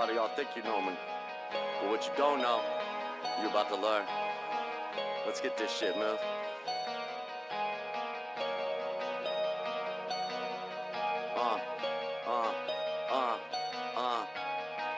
lot of y'all think you know me, but what you don't know, you're about to learn. Let's get this shit moved.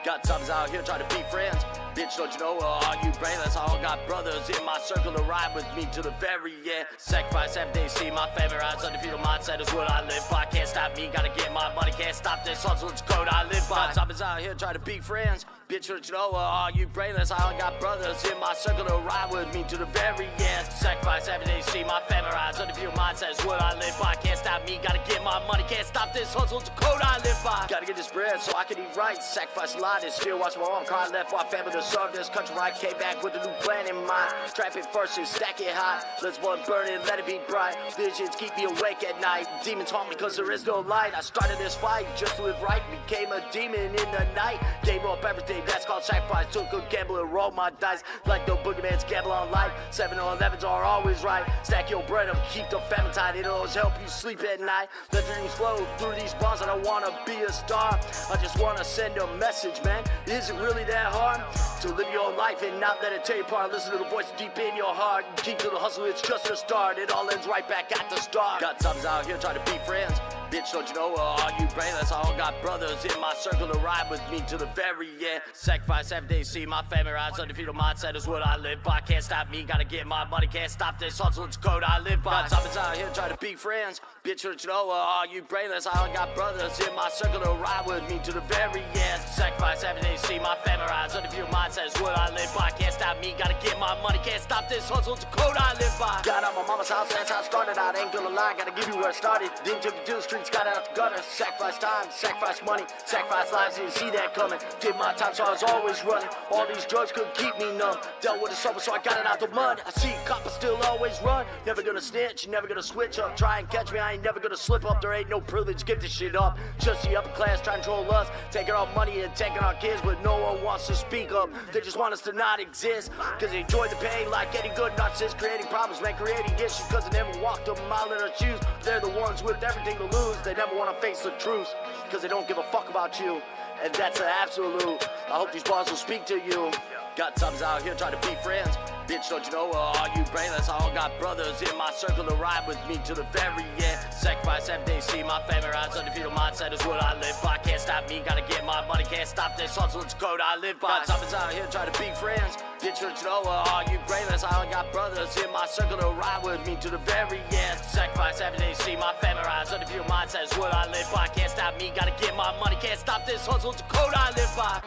Got subs out here trying to be friends. Bitch, don't you know, are you brainless? I all got brothers in my circle to ride with me to the very end. Sacrifice every day, see my favorite eyes. Undefeated mindset is what I live by. Can't stop me, gotta get my money. Can't stop this hustle, it's code I live by. Subs out here trying to be friends. Bitch, don't you know, are you brainless? I all got brothers in my circle to ride with me to the very end. Sacrifice every day, see my favorite eyes. Undefeated mindset is what I live by. Can't stop me, gotta get my money. Can't stop this hustle, it's code I live by. Gotta get this bread so I can eat right. Sacrifice a lot and still watch my mom cry. Left my family to serve this country right. Came back with a new plan in mind. Trap it first and stack it high. Let's one burn it, let it be bright. Visions keep me awake at night. Demons haunt me cause there is no light. I started this fight just to live right. Became a demon in the night. Gave up everything, that's called sacrifice. Took a gamble and rolled my dice. Like the boogeyman's gamble on life. 7 or 11s are always right. Stack your bread up, keep the famine tight. It'll always help you sleep at night. Let dreams flow through these bars. I don't wanna be a star. I just wanna send a message, man. Is it really that hard to live your life and not let it tear you apart? Listen to the voice deep in your heart. Keep to the hustle, it's just a start. It all ends right back at the start. Got subs out here trying to be friends. Bitch, don't you know, are you brainless? I all got brothers in my circle to ride with me to the very end. Sacrifice every day, see my family rise. Undefeated mindset is what I live by. Can't stop me, gotta get my money. Can't stop this hustle, it's code I live by. Got subs out here trying to be friends. Bitch, don't you know, are you brainless? I all got brothers in my circle to ride with me to the very end. Sacrifice every day, see my family rise. Undefeated mindset is what I live by. Can't stop me, gotta get my money. Can't stop this hustle, it's a code I live by. Got out my mama's house, that's how I started out. Ain't gonna lie, gotta give you where it started. Then took it to the streets, got out the gutter. Sacrifice time, sacrifice money, sacrifice lives, didn't see that coming. Did my time, so I was always running. All these drugs couldn't keep me numb. Dealt with the summer, so I got it out the mud. I see coppers still always run. Never gonna snitch, never gonna switch up. Try and catch me, I ain't never gonna slip up. There ain't no privilege, give this shit up. Just the upper class trying to control us. Taking our money and taking our kids, but no one wants to speak up. They just want us to not exist, cause they enjoy the pain like any good narcissist. Creating problems, man, creating issues, cause they never walked a mile in their shoes. They're the ones with everything to lose. They never wanna face the truth, cause they don't give a fuck about you. And that's an absolute. I hope these bars will speak to you. Got subs out here trying to be friends. Bitch, don't you know, are you brainless? I all got brothers in my circle to ride with me to the very end. Sacrifice every day, see my family rise. Undefeated mindset is what I live by. Can't stop me, gotta get my money. Can't stop this hustle, it's code I live by. Got subs out here trying to be friends. Bitch, don't you know, are you brainless? I all got brothers in my circle to ride with me to the very end. Sacrifice every day, see my family rise. Undefeated mindset is what I live by. Can't stop me, gotta get my money. Can't stop this hustle, it's a code I live by.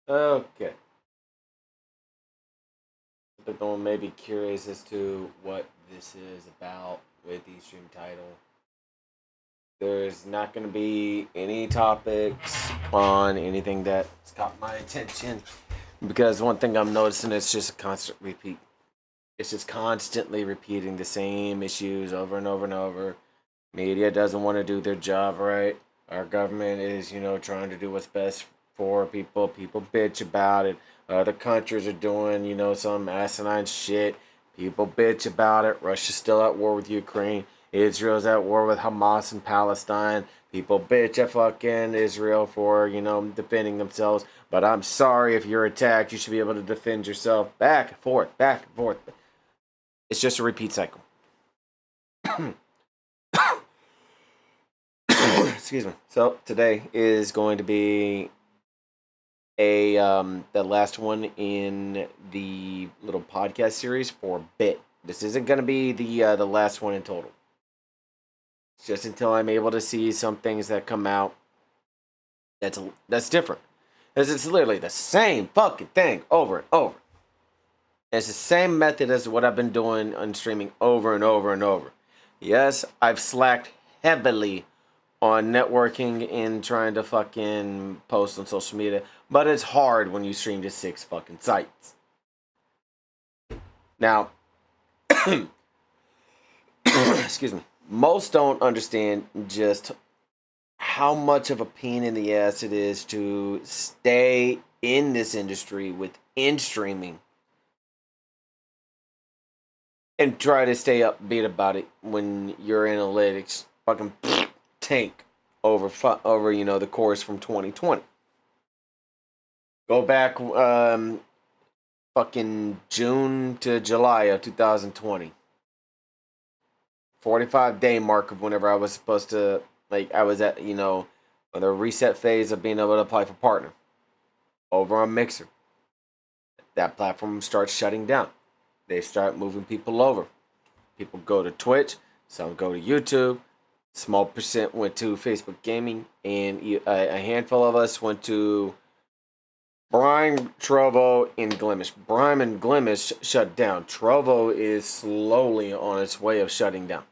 Okay. People may be curious as to what this is about with the stream title. There's not going to be any topics on anything that's got my attention, because one thing I'm noticing is just a constant repeat. It's just constantly repeating the same issues over and over and over. Media doesn't want to do their job right. Our government is, trying to do what's best for people. People bitch about it. Other countries are doing, some asinine shit. People bitch about it. Russia's still at war with Ukraine. Israel's at war with Hamas and Palestine. People bitch at fucking Israel for, defending themselves. But I'm sorry, if you're attacked, you should be able to defend yourself. Back and forth, back and forth. It's just a repeat cycle. Excuse me. So today is going to be the last one in the little podcast series for Bit. This isn't going to be the last one in total. It's just until I'm able to see some things that come out that's different. Because it's literally the same fucking thing over and over. It's the same method as what I've been doing on streaming over and over and over. Yes, I've slacked heavily on networking and trying to fucking post on social media, but it's hard when you stream to 6 fucking sites. Now, excuse me, most don't understand just how much of a pain in the ass it is to stay in this industry within streaming and try to stay upbeat about it when your analytics fucking tank over the course from 2020. Go back fucking June to July of 2020. 45-day mark of whenever I was supposed to, I was at, the reset phase of being able to apply for partner over on Mixer. That platform starts shutting down. They start moving people over. People go to Twitch, some go to YouTube, small percent went to Facebook Gaming, and a handful of us went to Brime, Trovo, and Glimish. Brime and Glimish shut down. Trovo is slowly on its way of shutting down.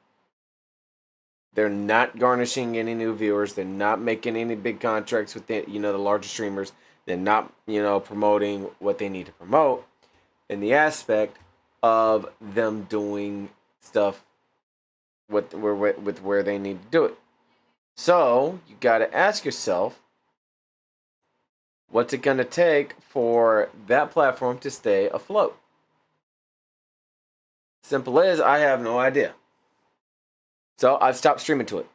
They're not garnishing any new viewers. They're not making any big contracts with the larger streamers. They're not, promoting what they need to promote in the aspect of them doing stuff with where they need to do it. So you got to ask yourself, what's it going to take for that platform to stay afloat? Simple as, I have no idea. So I've stopped streaming to it.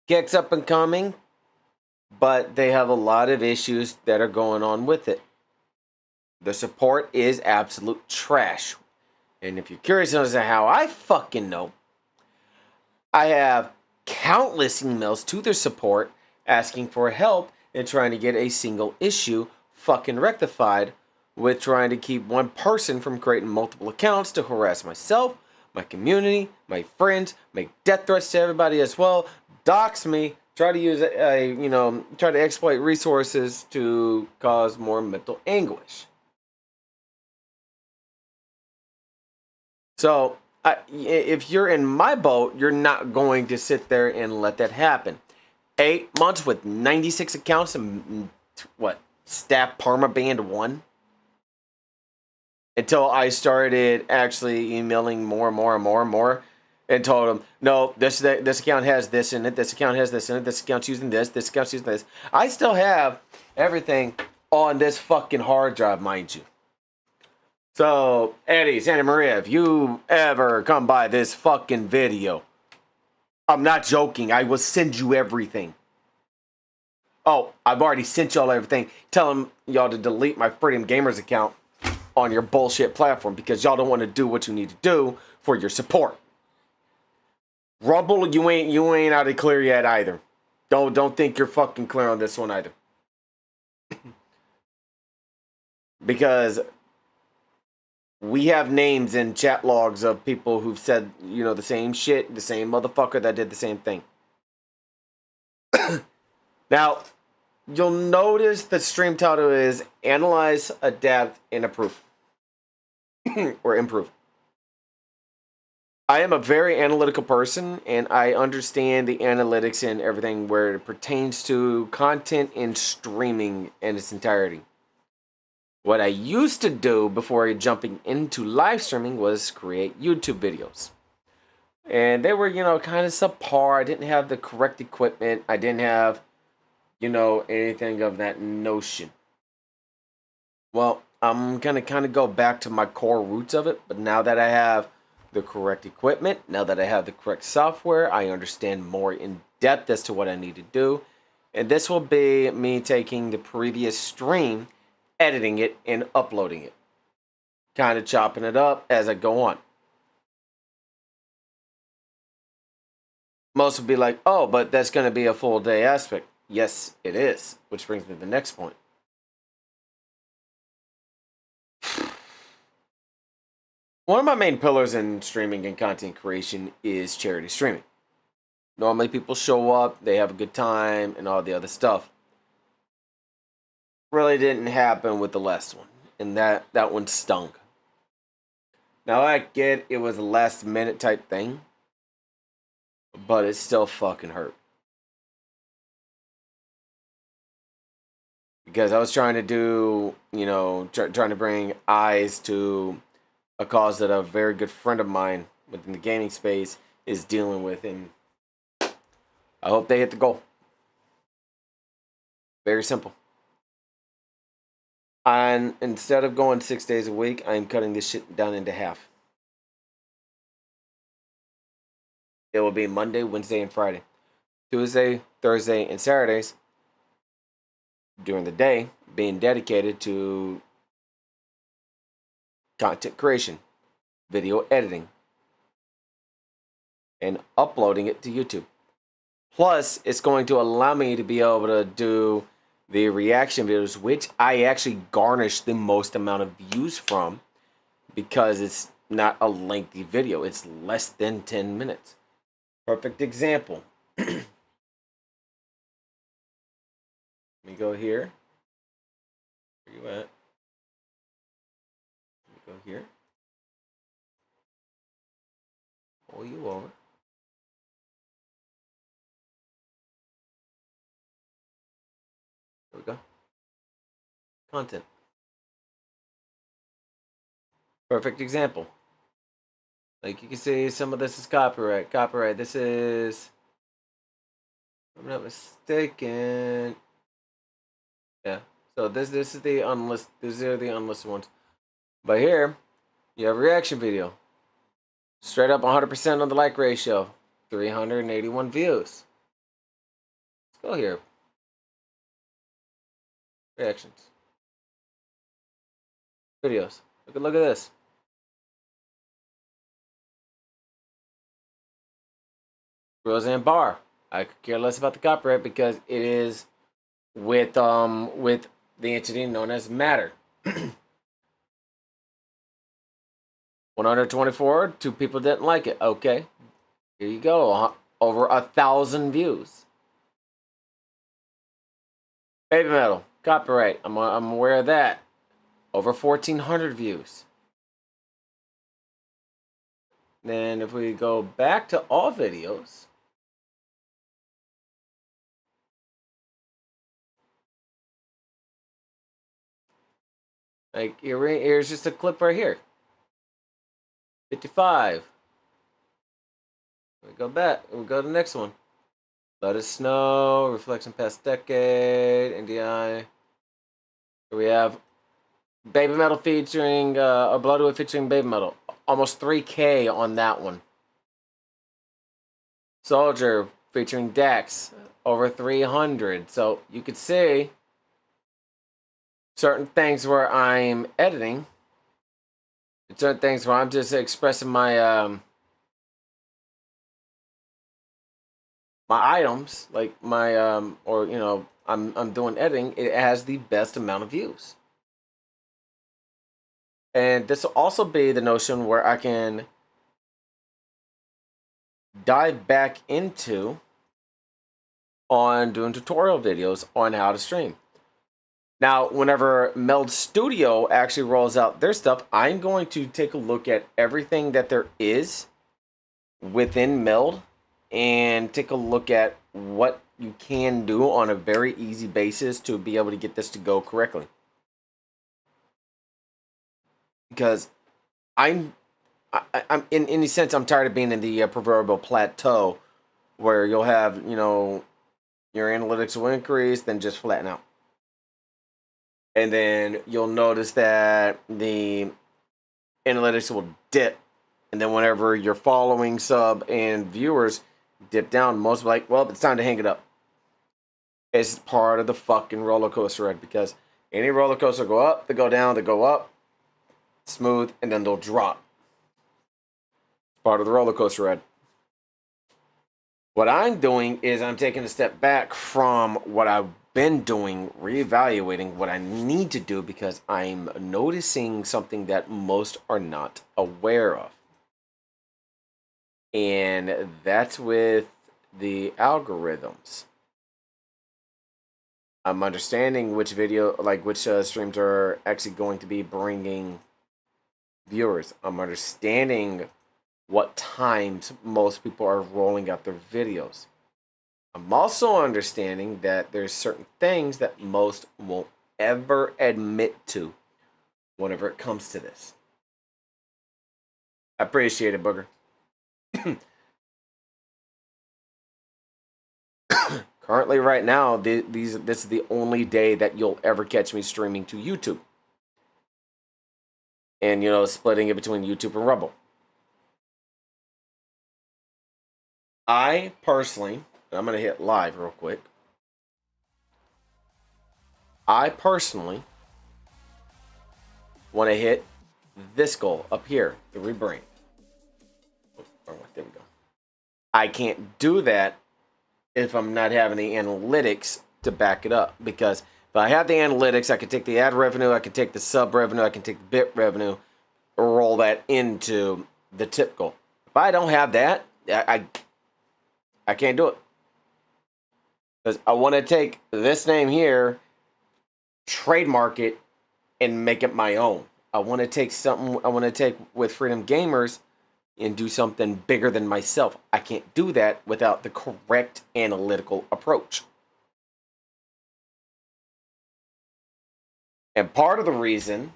Kick's up and coming, but they have a lot of issues that are going on with it. The support is absolute trash. And if you're curious as to how I fucking know, I have countless emails to their support asking for help in trying to get a single issue fucking rectified, with trying to keep one person from creating multiple accounts to harass myself, my community, my friends, make death threats to everybody as well, dox me, try to use try to exploit resources to cause more mental anguish. So, if you're in my boat, you're not going to sit there and let that happen. 8 months with 96 accounts and staff permabanned 1? Until I started actually emailing more and told them, no, this account has this in it, this account has this in it, this account's using this account's using this. I still have everything on this fucking hard drive, mind you. So, Eddie, Santa Maria, if you ever come by this fucking video, I'm not joking, I will send you everything. Oh, I've already sent y'all everything, telling y'all to delete my Freedom Gamers account on your bullshit platform because y'all don't want to do what you need to do for your support. Rumble, you ain't out of clear yet either. Don't think you're fucking clear on this one either. Because we have names in chat logs of people who've said, the same shit, the same motherfucker that did the same thing. Now, you'll notice the stream title is Analyze, Adapt, and Improve. Or improve. I am a very analytical person, and I understand the analytics and everything where it pertains to content and streaming in its entirety. What I used to do before jumping into live streaming was create YouTube videos. And they were, kind of subpar. I didn't have the correct equipment. I didn't have, anything of that notion. Well, I'm going to kind of go back to my core roots of it. But now that I have the correct equipment, now that I have the correct software, I understand more in depth as to what I need to do. And this will be me taking the previous stream, editing it, and uploading it. Kind of chopping it up as I go on. Most will be like, oh, but that's going to be a full day aspect. Yes, it is. Which brings me to the next point. One of my main pillars in streaming and content creation is charity streaming. Normally people show up, they have a good time, and all the other stuff. Really didn't happen with the last one. And that one stung. Now I get it was a last minute type thing. But it still fucking hurt. because I was trying to do, trying to bring eyes to a cause that a very good friend of mine within the gaming space is dealing with, and I hope they hit the goal. Very simple. And instead of going 6 days a week, I'm cutting this shit down into half. It will be Monday, Wednesday, and Friday. Tuesday, Thursday, and Saturdays during the day being dedicated to content creation, video editing, and uploading it to YouTube. Plus, it's going to allow me to be able to do the reaction videos, which I actually garnish the most amount of views from, because it's not a lengthy video. It's less than 10 minutes. Perfect example. Let me go here. Where you at? Let me go here. Pull you over. There we go. Content. Perfect example. Like you can see, some of this is copyright. Copyright. This is, if I'm not mistaken. Yeah. So this is the unlisted. These are the unlisted ones. But here, you have a reaction video. Straight up 100% on the like ratio. 381 views. Let's go here. Reactions. Videos. Look at this. Roseanne Barr. I could care less about the copyright because it is with the entity known as Matter. 124. 2 people didn't like it. Okay, here you go. Over 1,000 views. Baby Metal. Copyright. I'm aware of that. Over 1,400 views. Then if we go back to all videos, like here's just a clip right here. 55. We go back. We go to the next one. Let It Snow. Reflection Past Decade. NDI. Here we have Baby Metal featuring Bloodwood featuring Baby Metal. Almost 3K on that one. Soldier featuring Dax. Over 300. So you could see certain things where I'm editing. Certain things where I'm just expressing my my items, like my or I'm doing editing. It has the best amount of views. And this will also be the notion where I can dive back into on doing tutorial videos on how to stream. Now, whenever Meld Studio actually rolls out their stuff, I'm going to take a look at everything that there is within Meld and take a look at what you can do on a very easy basis to be able to get this to go correctly. Because I'm in any sense, I'm tired of being in the proverbial plateau where you'll have, your analytics will increase, then just flatten out. And then you'll notice that the analytics will dip. And then whenever your following, sub, and viewers dip down, most are like, well, it's time to hang it up. It's part of the fucking roller coaster ride, because any roller coaster go up, they go down, they go up, smooth, and then they'll drop. Part of the roller coaster ride. What I'm doing is I'm taking a step back from what I've been doing, reevaluating what I need to do, because I'm noticing something that most are not aware of. And that's with the algorithms. I'm understanding which streams are actually going to be bringing viewers. I'm understanding what times most people are rolling out their videos. I'm also understanding that there's certain things that most won't ever admit to whenever it comes to this. I appreciate it, Booger. Currently, right now, this is the only day that you'll ever catch me streaming to YouTube. And, splitting it between YouTube and Rumble. I personally, I'm going to hit live real quick. I personally want to hit this goal up here, the rebrand. There we go. I can't do that if I'm not having the analytics to back it up. Because if I have the analytics, I can take the ad revenue, I can take the sub revenue, I can take the bit revenue, roll that into the tip goal. If I don't have that, I can't do it. Because I want to take this name here, trademark it, and make it my own. I want to take with Freedom Gamers and do something bigger than myself. I can't do that without the correct analytical approach. And part of the reason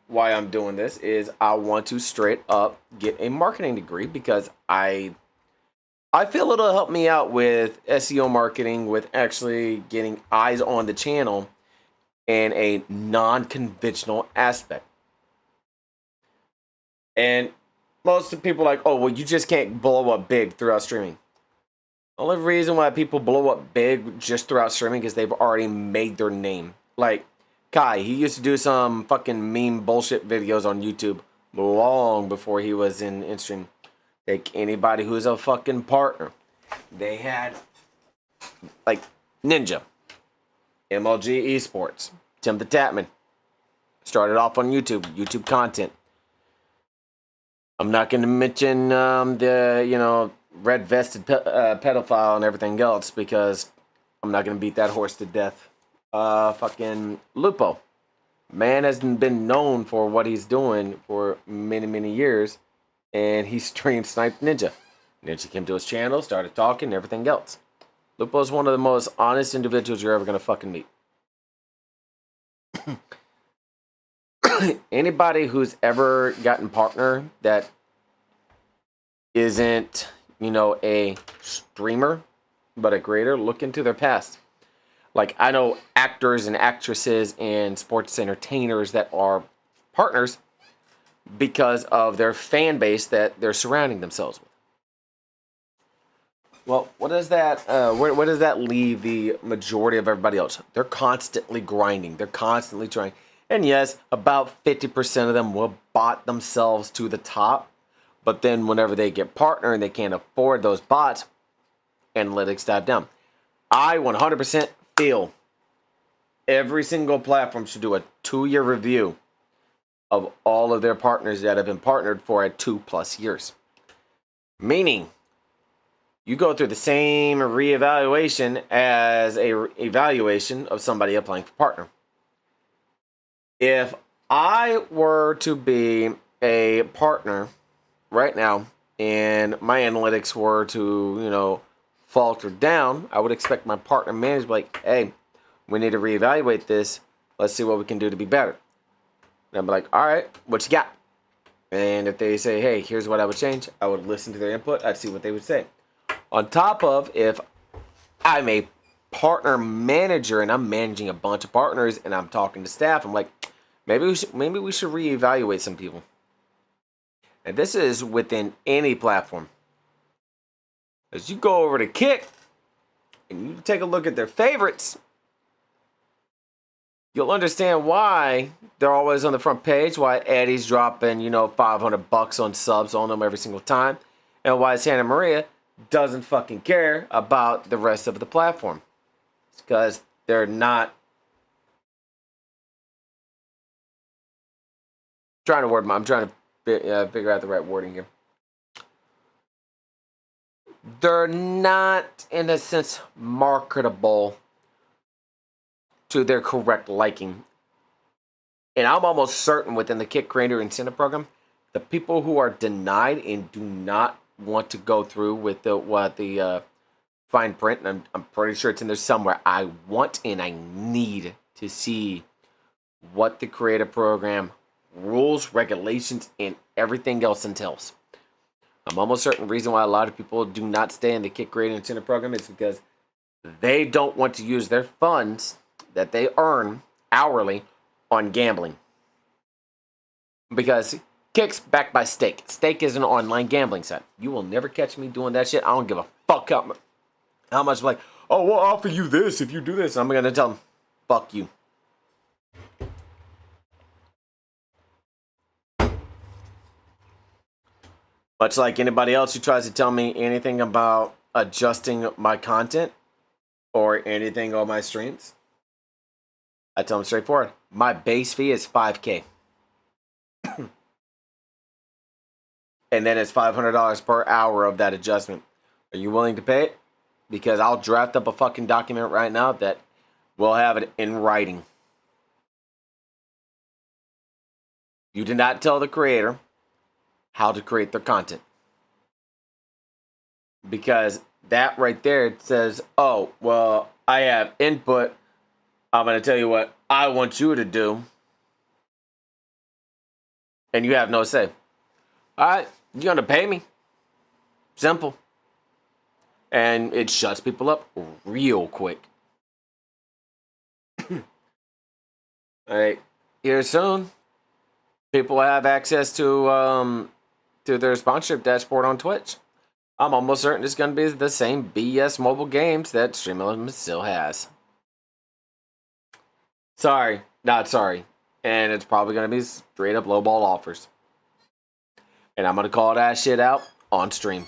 why I'm doing this is I want to straight up get a marketing degree, because I feel it'll help me out with SEO marketing, with actually getting eyes on the channel in a non-conventional aspect. And most of the people are like, oh, well, you just can't blow up big throughout streaming. The only reason why people blow up big just throughout streaming is they've already made their name. Like Kai, he used to do some fucking meme bullshit videos on YouTube long before he was in stream. Take anybody who's a fucking partner. They had like Ninja, MLG Esports, Tim the Tatman. Started off on YouTube content. I'm not going to mention the red vested pedophile and everything else, because I'm not going to beat that horse to death. Fucking Lupo, man has been known for what he's doing for many years, and he streamed Sniped Ninja. Ninja came to his channel, started talking, and everything else. Lupo is one of the most honest individuals you're ever going to fucking meet. Anybody who's ever gotten partner that isn't, a streamer, but a creator, look into their past. Like, I know actors and actresses and sports entertainers that are partners because of their fan base that they're surrounding themselves with. Well, what does that, where does that leave the majority of everybody else? They're constantly grinding. They're constantly trying. And yes, about 50% of them will bot themselves to the top. But then whenever they get partner and they can't afford those bots, analytics dive down. I 100% feel every single platform should do a 2-year review of all of their partners that have been partnered for 2+ years. Meaning, you go through the same reevaluation as a evaluation of somebody applying for partner. If I were to be a partner right now and my analytics were to, falter down, I would expect my partner manager to be like, hey, we need to reevaluate this. Let's see what we can do to be better. And I'd be like, all right, what you got? And if they say, hey, here's what I would change, I would listen to their input. I'd see what they would say. On top of, if I'm a partner manager and I'm managing a bunch of partners and I'm talking to staff, I'm like, maybe we should reevaluate some people. And this is within any platform. As you go over to Kick and you take a look at their favorites, you'll understand why they're always on the front page, why Eddie's dropping, $500 on subs on them every single time, and why Santa Maria doesn't fucking care about the rest of the platform. It's because they're not I'm trying to figure out the right wording here. They're not, in a sense, marketable to their correct liking. And I'm almost certain within the Kick Creator Incentive Program, the people who are denied and do not want to go through with the fine print, and I'm pretty sure it's in there somewhere, I want and I need to see what the creator program rules, regulations, and everything else entails. I'm almost certain the reason why a lot of people do not stay in the Kick Creator Incentive Program is because they don't want to use their funds that they earn hourly on gambling. Because Kick's backed by Stake. Stake is an online gambling site. You will never catch me doing that shit. I don't give a fuck how much, like, oh, we'll offer you this if you do this. I'm going to tell them, fuck you. Much like anybody else who tries to tell me anything about adjusting my content or anything on my streams, I tell them straightforward, my base fee is $5K. And then it's $500 per hour of that adjustment. Are you willing to pay it? Because I'll draft up a fucking document right now that will have it in writing. You did not tell the creator how to create their content. Because that right there says, oh, well, I have input. I'm going to tell you what I want you to do. And you have no say. All right, you're going to pay me. Simple. And it shuts people up real quick. All right, here soon, people have access to their sponsorship dashboard on Twitch. I'm almost certain it's going to be the same BS mobile games that Streamlabs still has. Sorry, not sorry. And it's probably going to be straight up lowball offers. And I'm going to call that shit out on stream.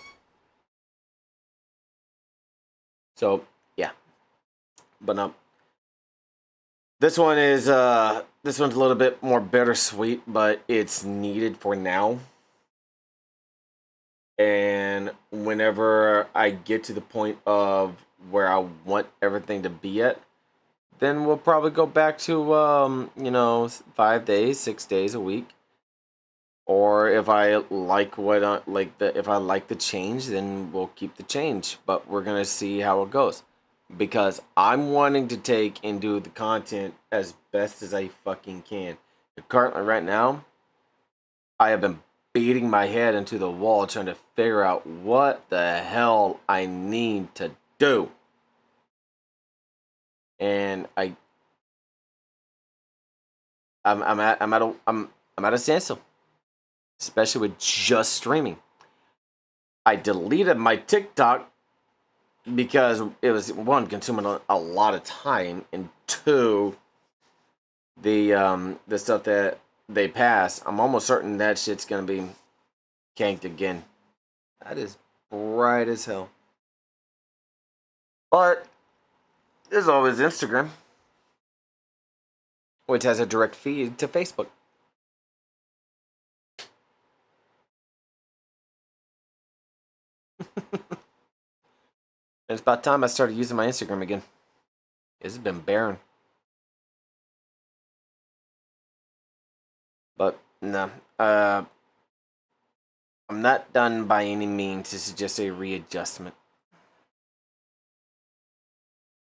So, yeah. But no. This one's a little bit more bittersweet, but it's needed for now. And whenever I get to the point of where I want everything to be at, then we'll probably go back to 5 days, 6 days a week. Or if I like if I like the change, then we'll keep the change. But we're gonna see how it goes, because I'm wanting to take and do the content as best as I fucking can. Currently, right now, I have been beating my head into the wall trying to figure out what the hell I need to do. And I'm at a standstill, especially with just streaming. I deleted my TikTok because it was, one, consuming a lot of time, and two, the stuff that they pass, I'm almost certain that shit's gonna be canked again. That is bright as hell. But there's always Instagram, which has a direct feed to Facebook. It's about time I started using my Instagram again. It's been barren. But no, I'm not done by any means. This is just a readjustment.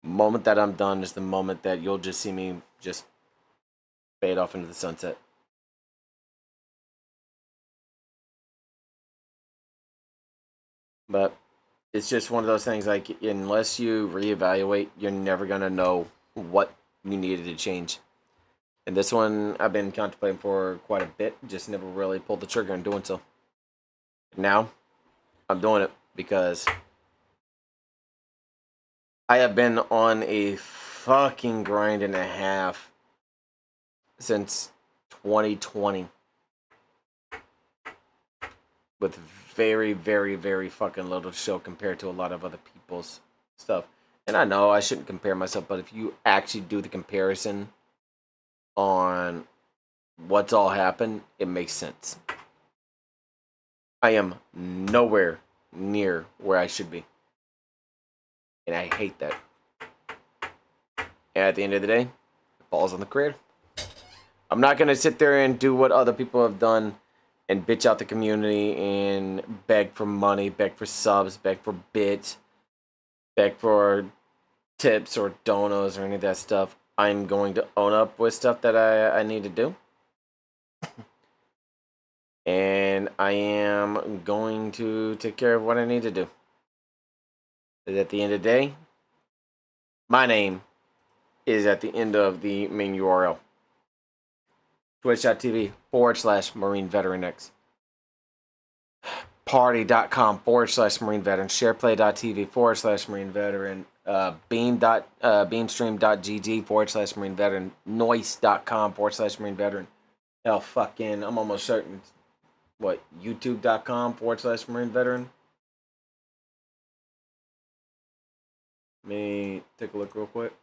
Moment that I'm done is the moment that you'll just see me just fade off into the sunset. But it's just one of those things, like, unless you reevaluate, you're never going to know what you needed to change. And this one I've been contemplating for quite a bit, just never really pulled the trigger in doing so. Now, I'm doing it because I have been on a fucking grind and a half since 2020. With very, very, very fucking little show compared to a lot of other people's stuff. And I know I shouldn't compare myself, but if you actually do the comparison on what's all happened, it makes sense. I am nowhere near where I should be. And I hate that. And at the end of the day, it falls on the creator. I'm not going to sit there and do what other people have done and bitch out the community and beg for money, beg for subs, beg for bits, beg for tips or donos or any of that stuff. I'm going to own up with stuff that I need to do. And I am going to take care of what I need to do. Because at the end of the day, my name is at the end of the main URL. Twitch.tv/Marine Veteran X. Party.com/Marine Veteran. Shareplay.tv/Marine Veteran. Beamstream.gg/Marine Veteran. Noise.com/Marine Veteran. Hell, fucking, I'm almost certain. What, YouTube.com/Marine Veteran? Let me take a look real quick.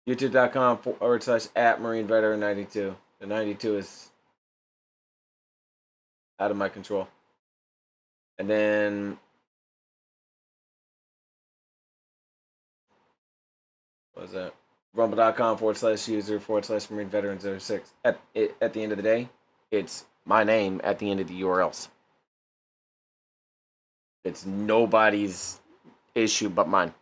YouTube.com/@Marine Veteran 92. The 92 is out of my control. And then what was that? Rumble.com/user/Marine Veteran 06. At the end of the day, it's my name at the end of the URLs. It's nobody's issue but mine.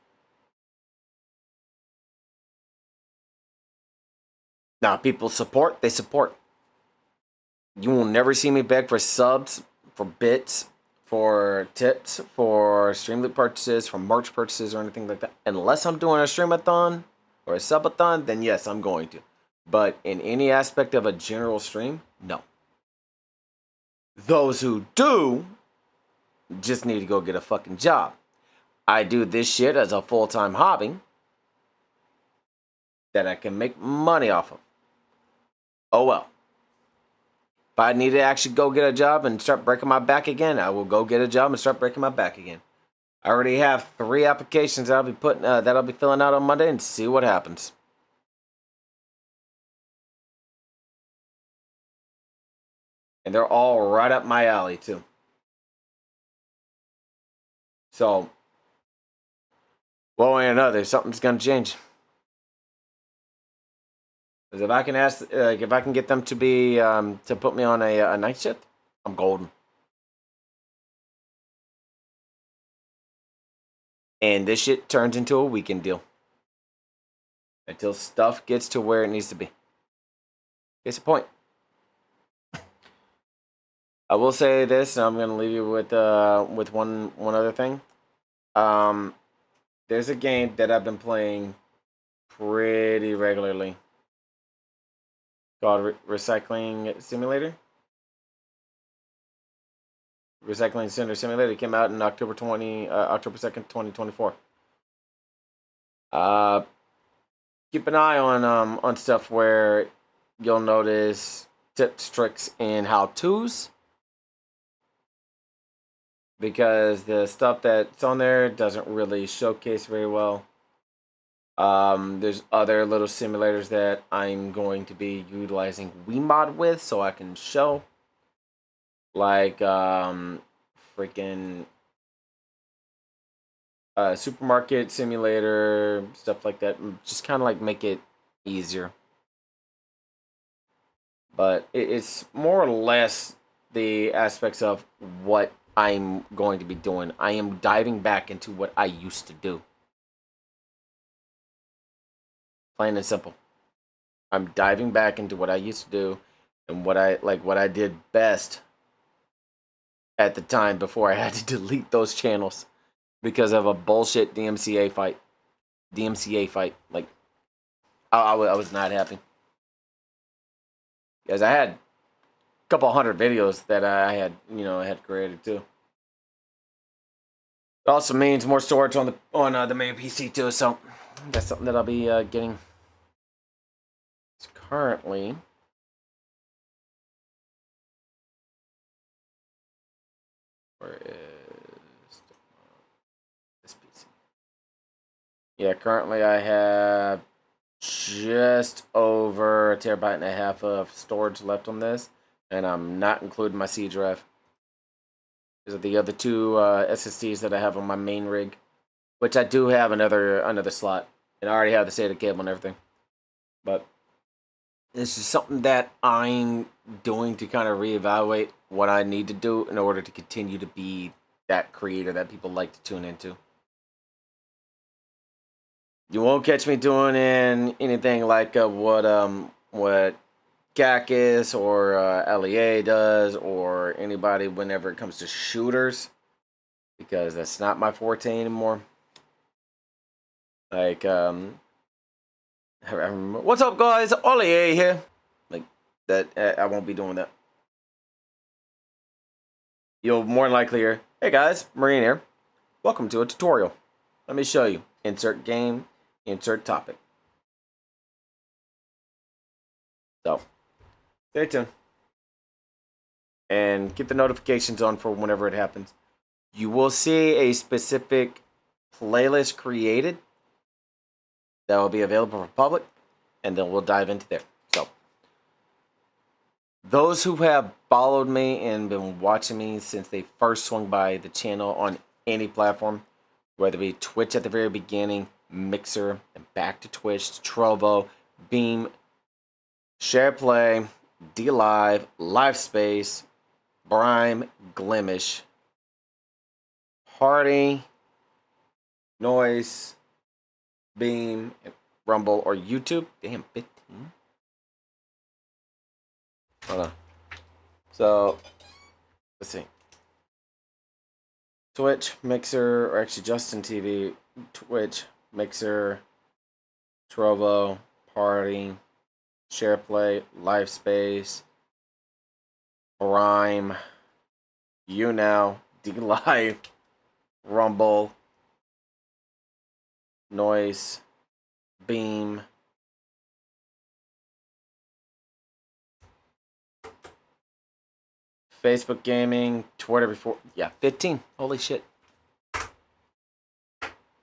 Now, people support, they support. You will never see me beg for subs, for bits, for tips, for Streamlit purchases, for merch purchases, or anything like that. Unless I'm doing a streamathon or a subathon, then yes, I'm going to. But in any aspect of a general stream, no. Those who do just need to go get a fucking job. I do this shit as a full-time hobby that I can make money off of. Oh well. If I need to actually go get a job and start breaking my back again, I will go get a job and start breaking my back again. I already have 3 applications that I'll be filling out on Monday and see what happens. And they're all right up my alley too. So, one way or another, something's gonna change. Because if I can if I can get them to be to put me on a night shift, I'm golden. And this shit turns into a weekend deal until stuff gets to where it needs to be. Case in point. I will say this, and I'm gonna leave you with one other thing. There's a game that I've been playing pretty regularly called Recycling Simulator. Recycling Center Simulator came out in October 2nd, 2024. Keep an eye on stuff where you'll notice tips, tricks, and how-tos. Because the stuff that's on there doesn't really showcase very well. There's other little simulators that I'm going to be utilizing Wiimod with so I can show. Like, freaking supermarket simulator, stuff like that. Just kind of like make it easier. But it's more or less the aspects of what I'm going to be doing. I am diving back into what I used to do. Plain and simple. I'm diving back into what I used to do and what I did best at the time before I had to delete those channels because of a bullshit DMCA fight. Like, I was not happy. Because I had couple hundred videos that I had created too. It also means more storage on the main PC too, so that's something that I'll be getting. It's currently where is this PC? Yeah, currently I have just over 1.5 terabytes of storage left on this. And I'm not including my C drive. These are the other 2 SSDs that I have on my main rig. Which I do have another slot. And I already have the SATA cable and everything. But this is something that I'm doing to kind of reevaluate what I need to do in order to continue to be that creator that people like to tune into. You won't catch me doing anything like what Gakis or LEA does, or anybody whenever it comes to shooters, because that's not my forte anymore. Like I remember, what's up, guys? LEA here. Like that, I won't be doing that. You'll more than likely hear, "Hey guys, Marine here. Welcome to a tutorial. Let me show you. Insert game, insert topic." So, stay tuned. And keep the notifications on for whenever it happens. You will see a specific playlist created that will be available for public, and then we'll dive into there. So, those who have followed me and been watching me since they first swung by the channel on any platform, whether it be Twitch at the very beginning, Mixer, and back to Twitch, to Trovo, Beam, SharePlay, DLive, LiveSpace, Brime, Glimish, Hardy, Noise, Beam, Rumble, or YouTube. Damn, 15. Hold on. So, let's see. Twitch, Mixer, or actually Justin TV, Twitch, Mixer, Trovo, Party, SharePlay, LiveSpace, Rhyme, YouNow, DLive, Rumble, Noise, Beam, Facebook Gaming, Twitter before, yeah, 15. Holy shit.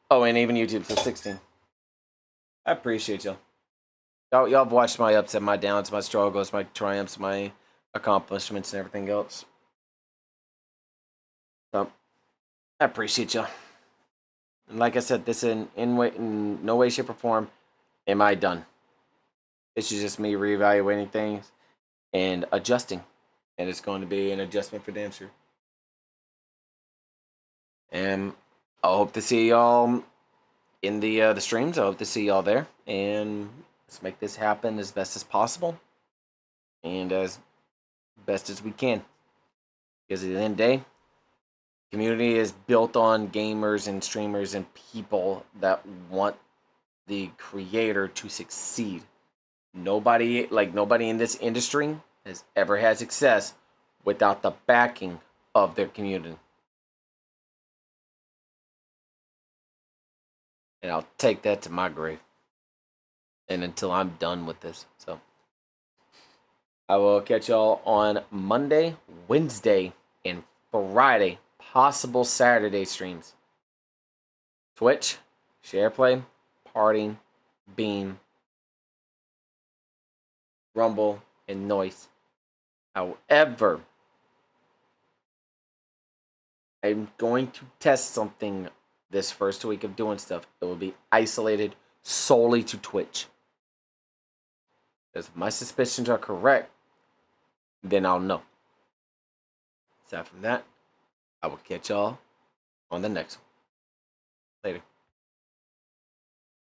Oh, and even YouTube, so 16. I appreciate y'all. Y'all have watched my ups and my downs, my struggles, my triumphs, my accomplishments, and everything else. So, I appreciate y'all. And like I said, this in no way, shape, or form am I done. This is just me reevaluating things and adjusting. And it's going to be an adjustment for damn sure. And I hope to see y'all in the streams. I hope to see y'all there. And let's make this happen as best as possible. And as best as we can. Because at the end of the day, community is built on gamers and streamers and people that want the creator to succeed. Nobody in this industry has ever had success without the backing of their community. And I'll take that to my grave. And until I'm done with this. So I will catch y'all on Monday, Wednesday, and Friday. Possible Saturday streams. Twitch, SharePlay, Party, Beam, Rumble, and Noise. However, I'm going to test something this first week of doing stuff. It will be isolated solely to Twitch. Because if my suspicions are correct, then I'll know. Aside from that, I will catch y'all on the next one.